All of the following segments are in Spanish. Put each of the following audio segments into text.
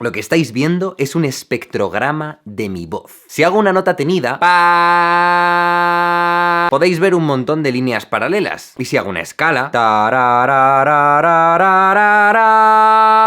Lo que estáis viendo es un espectrograma de mi voz. Si hago una nota tenida, podéis ver un montón de líneas paralelas. Y si hago una escala,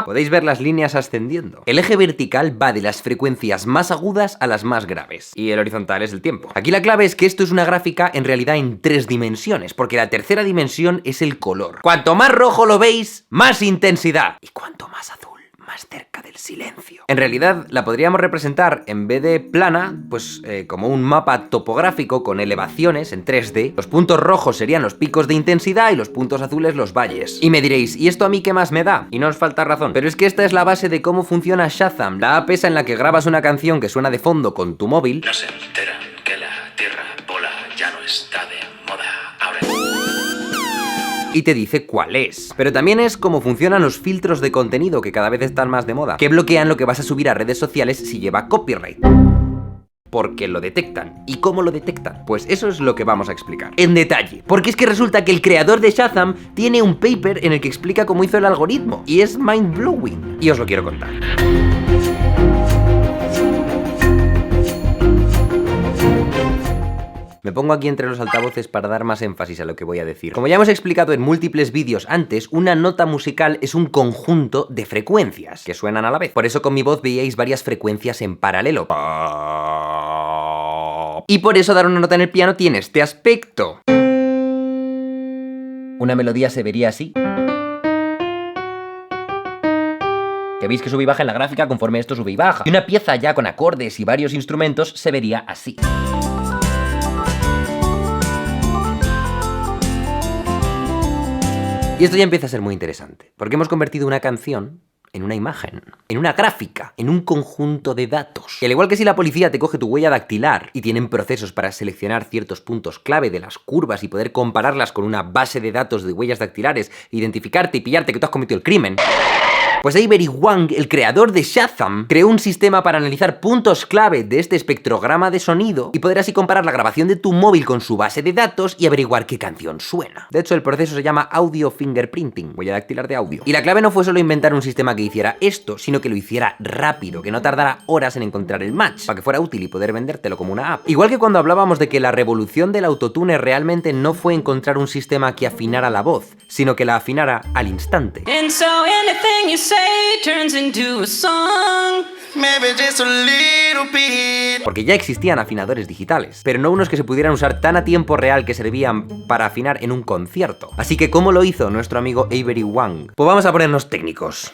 podéis ver las líneas ascendiendo. El eje vertical va de las frecuencias más agudas a las más graves. Y el horizontal es el tiempo. Aquí la clave es que esto es una gráfica en realidad en 3 dimensiones, porque la tercera dimensión es el color. Cuanto más rojo lo veis, más intensidad. Y cuanto más azul, más cerca del silencio. En realidad la podríamos representar, en vez de plana, pues como un mapa topográfico con elevaciones en 3D. Los puntos rojos serían los picos de intensidad y los puntos azules los valles. Y me diréis, ¿y esto a mí qué más me da? Y no os falta razón. Pero es que esta es la base de cómo funciona Shazam, la app esa en la que grabas una canción que suena de fondo con tu móvil. No se enteran que la tierra bola ya no está de moda ahora. Y te dice cuál es. Pero también es cómo funcionan los filtros de contenido que cada vez están más de moda, que bloquean lo que vas a subir a redes sociales si lleva copyright. Porque lo detectan. ¿Y cómo lo detectan? Pues eso es lo que vamos a explicar en detalle. Porque es que resulta que el creador de Shazam tiene un paper en el que explica cómo hizo el algoritmo. Y es mind-blowing. Y os lo quiero contar. Me pongo aquí entre los altavoces para dar más énfasis a lo que voy a decir. Como ya hemos explicado en múltiples vídeos antes, una nota musical es un conjunto de frecuencias que suenan a la vez. Por eso con mi voz veíais varias frecuencias en paralelo. Y por eso dar una nota en el piano tiene este aspecto. Una melodía se vería así. Que veis que sube y baja en la gráfica conforme esto sube y baja. Y una pieza ya con acordes y varios instrumentos se vería así. Y esto ya empieza a ser muy interesante, porque hemos convertido una canción en una imagen, en una gráfica, en un conjunto de datos. Y al igual que si la policía te coge tu huella dactilar y tienen procesos para seleccionar ciertos puntos clave de las curvas y poder compararlas con una base de datos de huellas dactilares, identificarte y pillarte que tú has cometido el crimen, pues Avery Wang, el creador de Shazam, creó un sistema para analizar puntos clave de este espectrograma de sonido y poder así comparar la grabación de tu móvil con su base de datos y averiguar qué canción suena. De hecho, el proceso se llama audio fingerprinting, huella dactilar de audio. Y la clave no fue solo inventar un sistema que hiciera esto, sino que lo hiciera rápido, que no tardara horas en encontrar el match, para que fuera útil y poder vendértelo como una app. Igual que cuando hablábamos de que la revolución del autotune realmente no fue encontrar un sistema que afinara la voz, sino que la afinara al instante. Porque ya existían afinadores digitales, pero no unos que se pudieran usar tan a tiempo real que servían para afinar en un concierto. Así que, ¿cómo lo hizo nuestro amigo Avery Wang? Pues vamos a ponernos técnicos.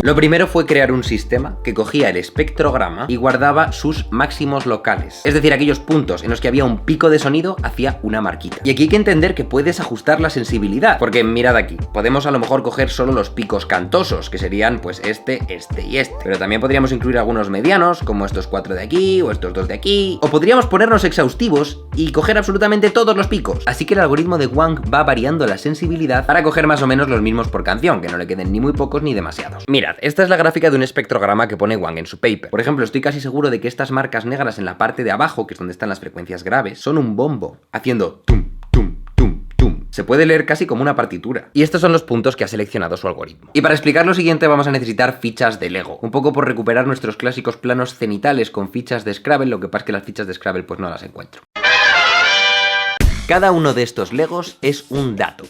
Lo primero fue crear un sistema que cogía el espectrograma y guardaba sus máximos locales. Es decir, aquellos puntos en los que había un pico de sonido hacía una marquita. Y aquí hay que entender que puedes ajustar la sensibilidad, porque mirad aquí, podemos a lo mejor coger solo los picos cantosos, que serían pues este y este. Pero también podríamos incluir algunos medianos, como estos 4 de aquí o estos 2 de aquí. O podríamos ponernos exhaustivos y coger absolutamente todos los picos. Así que el algoritmo de Wang va variando la sensibilidad para coger más o menos los mismos por canción, que no le queden ni muy pocos ni demasiados. Mirad, esta es la gráfica de un espectrograma que pone Wang en su paper. Por ejemplo, estoy casi seguro de que estas marcas negras en la parte de abajo, que es donde están las frecuencias graves, son un bombo, haciendo tum, tum, tum, tum. Se puede leer casi como una partitura. Y estos son los puntos que ha seleccionado su algoritmo. Y para explicar lo siguiente vamos a necesitar fichas de Lego. Un poco por recuperar nuestros clásicos planos cenitales con fichas de Scrabble, lo que pasa es que las fichas de Scrabble pues no las encuentro. Cada uno de estos Legos es un dato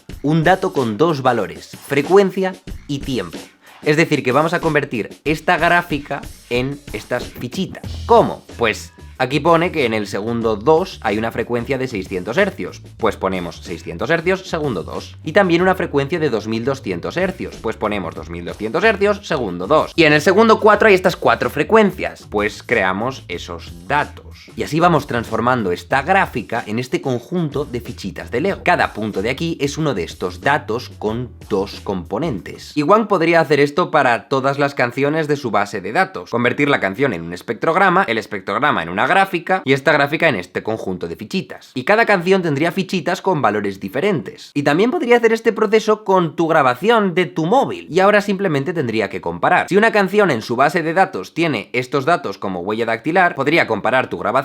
con 2 valores, frecuencia y tiempo. Es decir, que vamos a convertir esta gráfica en estas fichitas. ¿Cómo? Pues aquí pone que en el segundo 2 hay una frecuencia de 600 Hz. Pues ponemos 600 Hz, segundo 2. Y también una frecuencia de 2200 Hz. Pues ponemos 2200 Hz, segundo 2. Y en el segundo 4 hay estas 4 frecuencias. Pues creamos esos datos. Y así vamos transformando esta gráfica en este conjunto de fichitas de Lego. Cada punto de aquí es uno de estos datos con 2 componentes. Y Wang podría hacer esto para todas las canciones de su base de datos. Convertir la canción en un espectrograma, el espectrograma en una gráfica y esta gráfica en este conjunto de fichitas. Y cada canción tendría fichitas con valores diferentes. Y también podría hacer este proceso con tu grabación de tu móvil. Y ahora simplemente tendría que comparar. Si una canción en su base de datos tiene estos datos como huella dactilar, podría comparar tu grabación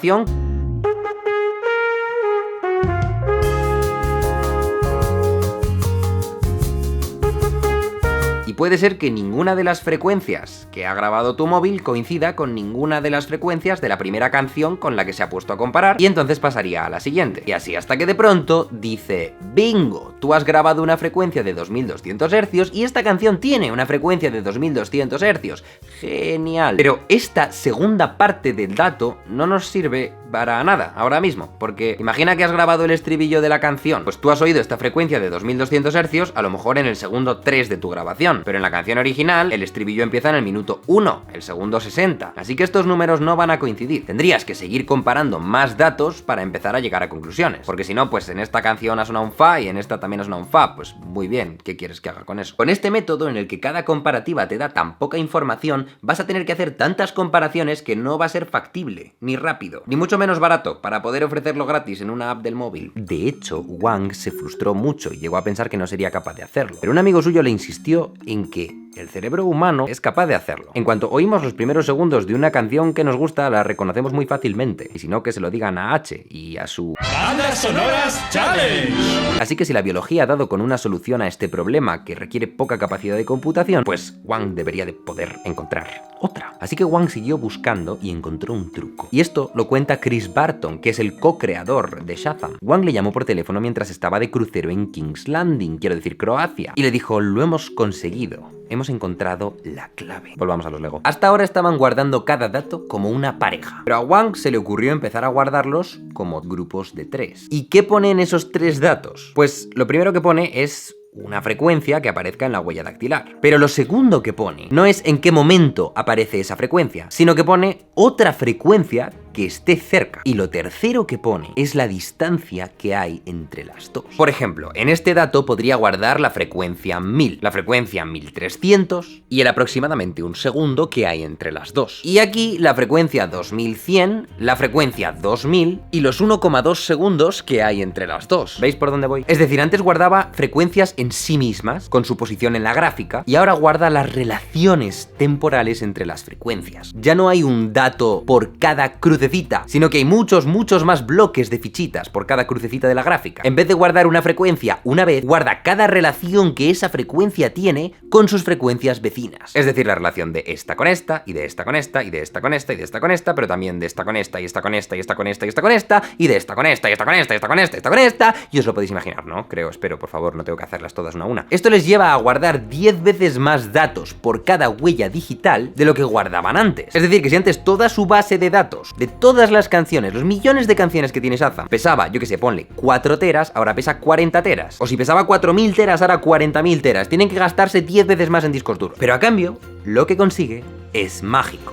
Y puede ser que ninguna de las frecuencias que ha grabado tu móvil coincida con ninguna de las frecuencias de la primera canción con la que se ha puesto a comparar, y entonces pasaría a la siguiente. Y así hasta que de pronto dice: bingo, tú has grabado una frecuencia de 2200 Hz y esta canción tiene una frecuencia de 2200 Hz. Genial. Pero esta segunda parte del dato no nos sirve para nada ahora mismo, porque imagina que has grabado el estribillo de la canción, pues tú has oído esta frecuencia de 2200 Hz a lo mejor en el segundo 3 de tu grabación, pero en la canción original el estribillo empieza en el minuto 1, el segundo 60, así que estos números no van a coincidir. Tendrías que seguir comparando más datos para empezar a llegar a conclusiones, porque si no, pues en esta canción ha sonado un fa y en esta también ha sonado un fa, pues muy bien, ¿qué quieres que haga con eso? Con este método en el que cada comparativa te da tan poca información, vas a tener que hacer tantas comparaciones que no va a ser factible, ni rápido, ni mucho menos barato para poder ofrecerlo gratis en una app del móvil. De hecho, Wang se frustró mucho y llegó a pensar que no sería capaz de hacerlo, pero un amigo suyo le insistió en que el cerebro humano es capaz de hacerlo. En cuanto oímos los primeros segundos de una canción que nos gusta, la reconocemos muy fácilmente, y si no, que se lo digan a H y a su ¡Bandas Sonoras Challenge! Así que si la biología ha dado con una solución a este problema que requiere poca capacidad de computación, pues Wang debería de poder encontrar otra. Así que Wang siguió buscando y encontró un truco. Y esto lo cuenta Chris Barton, que es el co-creador de Shazam. Wang le llamó por teléfono mientras estaba de crucero en King's Landing, quiero decir Croacia, y le dijo: lo hemos conseguido. Hemos encontrado la clave. Volvamos a los Lego. Hasta ahora estaban guardando cada dato como una pareja, pero a Wang se le ocurrió empezar a guardarlos como grupos de 3. ¿Y qué pone en esos 3 datos? Pues lo primero que pone es una frecuencia que aparezca en la huella dactilar. Pero lo segundo que pone no es en qué momento aparece esa frecuencia, sino que pone otra frecuencia que esté cerca. Y lo tercero que pone es la distancia que hay entre las dos. Por ejemplo, en este dato podría guardar la frecuencia 1000, la frecuencia 1300 y el aproximadamente un segundo que hay entre las dos. Y aquí la frecuencia 2100, la frecuencia 2000 y los 1,2 segundos que hay entre las dos. ¿Veis por dónde voy? Es decir, antes guardaba frecuencias en sí mismas, con su posición en la gráfica, y ahora guarda las relaciones temporales entre las frecuencias. Ya no hay un dato por cada crucecita, sino que hay muchos más bloques de fichitas por cada crucecita de la gráfica. En vez de guardar una frecuencia una vez, guarda cada relación que esa frecuencia tiene con sus frecuencias vecinas. Es decir, la relación de esta con esta, y de esta con esta, y de esta con esta, y de esta con esta, pero también de esta con esta, y esta con esta, y esta con esta, y esta con esta, y de esta con esta, y esta con esta, y esta con esta, y esta con esta, y os lo podéis imaginar, ¿no? Creo, espero, por favor, no tengo que hacerlas todas una a una. Esto les lleva a guardar 10 veces más datos por cada huella digital de lo que guardaban antes. Es decir, que si antes toda su base de datos de todas las canciones, los millones de canciones que tiene Shazam, pesaba, yo que sé, ponle 4 teras, ahora pesa 40 teras. O si pesaba 4000 teras, ahora 40.000 teras. Tienen que gastarse 10 veces más en discos duros. Pero a cambio, lo que consigue es mágico.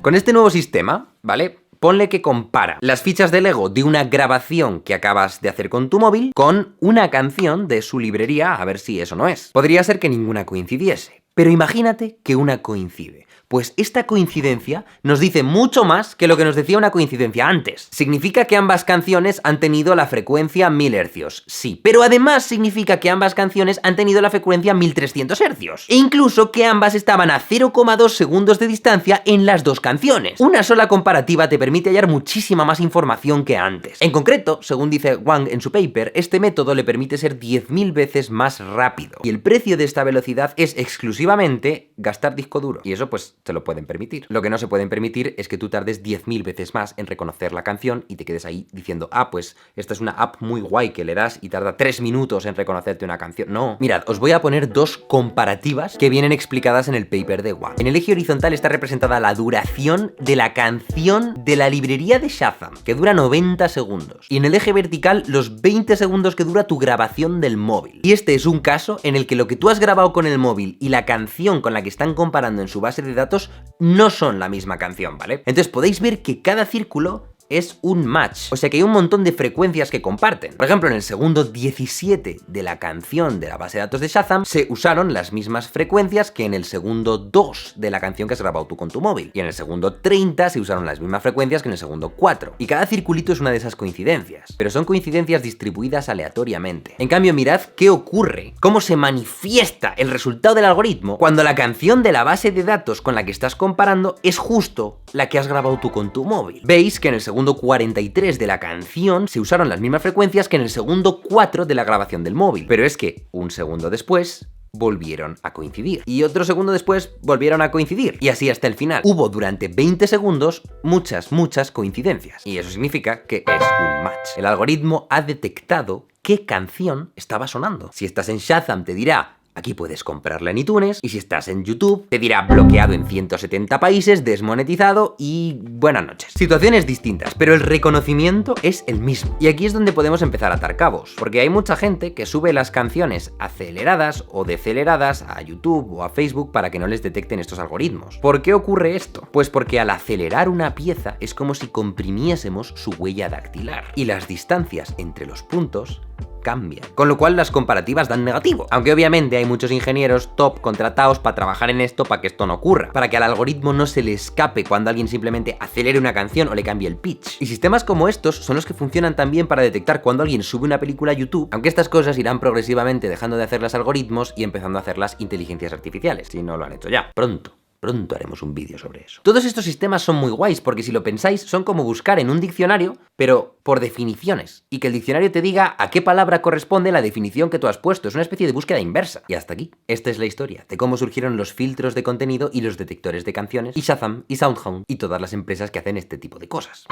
Con este nuevo sistema, ¿vale? Ponle que compara las fichas de Lego de una grabación que acabas de hacer con tu móvil con una canción de su librería, a ver si eso no es. Podría ser que ninguna coincidiese, pero imagínate que una coincide. Pues esta coincidencia nos dice mucho más que lo que nos decía una coincidencia antes. Significa que ambas canciones han tenido la frecuencia 1000 Hz, sí, pero además significa que ambas canciones han tenido la frecuencia 1300 Hz. E incluso que ambas estaban a 0,2 segundos de distancia en las dos canciones. Una sola comparativa te permite hallar muchísima más información que antes. En concreto, según dice Wang en su paper, este método le permite ser 10.000 veces más rápido. Y el precio de esta velocidad es exclusivamente gastar disco duro. Y eso pues te lo pueden permitir. Lo que no se pueden permitir es que tú tardes 10.000 veces más en reconocer la canción y te quedes ahí diciendo: ah, pues esta es una app muy guay que le das y tarda 3 minutos en reconocerte una canción. No. Mirad, os voy a poner dos comparativas que vienen explicadas en el paper de Wang. En el eje horizontal está representada la duración de la canción de la librería de Shazam, que dura 90 segundos. Y en el eje vertical, los 20 segundos que dura tu grabación del móvil. Y este es un caso en el que lo que tú has grabado con el móvil y la canción con la que están comparando en su base de datos no son la misma canción, ¿vale? Entonces podéis ver que cada círculo es un match, o sea que hay un montón de frecuencias que comparten. Por ejemplo, en el segundo 17 de la canción de la base de datos de Shazam se usaron las mismas frecuencias que en el segundo 2 de la canción que has grabado tú con tu móvil, y en el segundo 30 se usaron las mismas frecuencias que en el segundo 4, y cada circulito es una de esas coincidencias, pero son coincidencias distribuidas aleatoriamente. En cambio, mirad qué ocurre, cómo se manifiesta el resultado del algoritmo cuando la canción de la base de datos con la que estás comparando es justo la que has grabado tú con tu móvil. Veis que en el segundo 43 de la canción se usaron las mismas frecuencias que en el segundo 4 de la grabación del móvil. Pero es que un segundo después volvieron a coincidir. Y otro segundo después volvieron a coincidir. Y así hasta el final. Hubo durante 20 segundos muchas coincidencias. Y eso significa que es un match. El algoritmo ha detectado qué canción estaba sonando. Si estás en Shazam te dirá: aquí puedes comprarla en iTunes, y si estás en YouTube te dirá bloqueado en 170 países, desmonetizado y buenas noches. Situaciones distintas, pero el reconocimiento es el mismo. Y aquí es donde podemos empezar a atar cabos, porque hay mucha gente que sube las canciones aceleradas o deceleradas a YouTube o a Facebook para que no les detecten estos algoritmos. ¿Por qué ocurre esto? Pues porque al acelerar una pieza es como si comprimiésemos su huella dactilar, y las distancias entre los puntos cambian, con lo cual las comparativas dan negativo, aunque obviamente hay muchos ingenieros top contratados para trabajar en esto para que esto no ocurra, para que al algoritmo no se le escape cuando alguien simplemente acelere una canción o le cambie el pitch. Y sistemas como estos son los que funcionan también para detectar cuando alguien sube una película a YouTube, aunque estas cosas irán progresivamente dejando de hacerlas algoritmos y empezando a hacerlas inteligencias artificiales, si no lo han hecho ya. Pronto haremos un vídeo sobre eso. Todos estos sistemas son muy guays porque si lo pensáis son como buscar en un diccionario, pero por definiciones. Y que el diccionario te diga a qué palabra corresponde la definición que tú has puesto. Es una especie de búsqueda inversa. Y hasta aquí. Esta es la historia de cómo surgieron los filtros de contenido y los detectores de canciones, y Shazam y SoundHound y todas las empresas que hacen este tipo de cosas.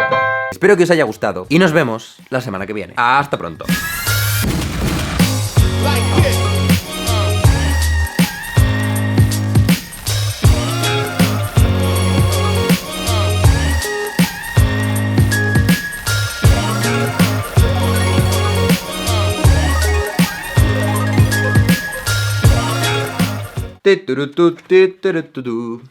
Espero que os haya gustado y nos vemos la semana que viene. Hasta pronto.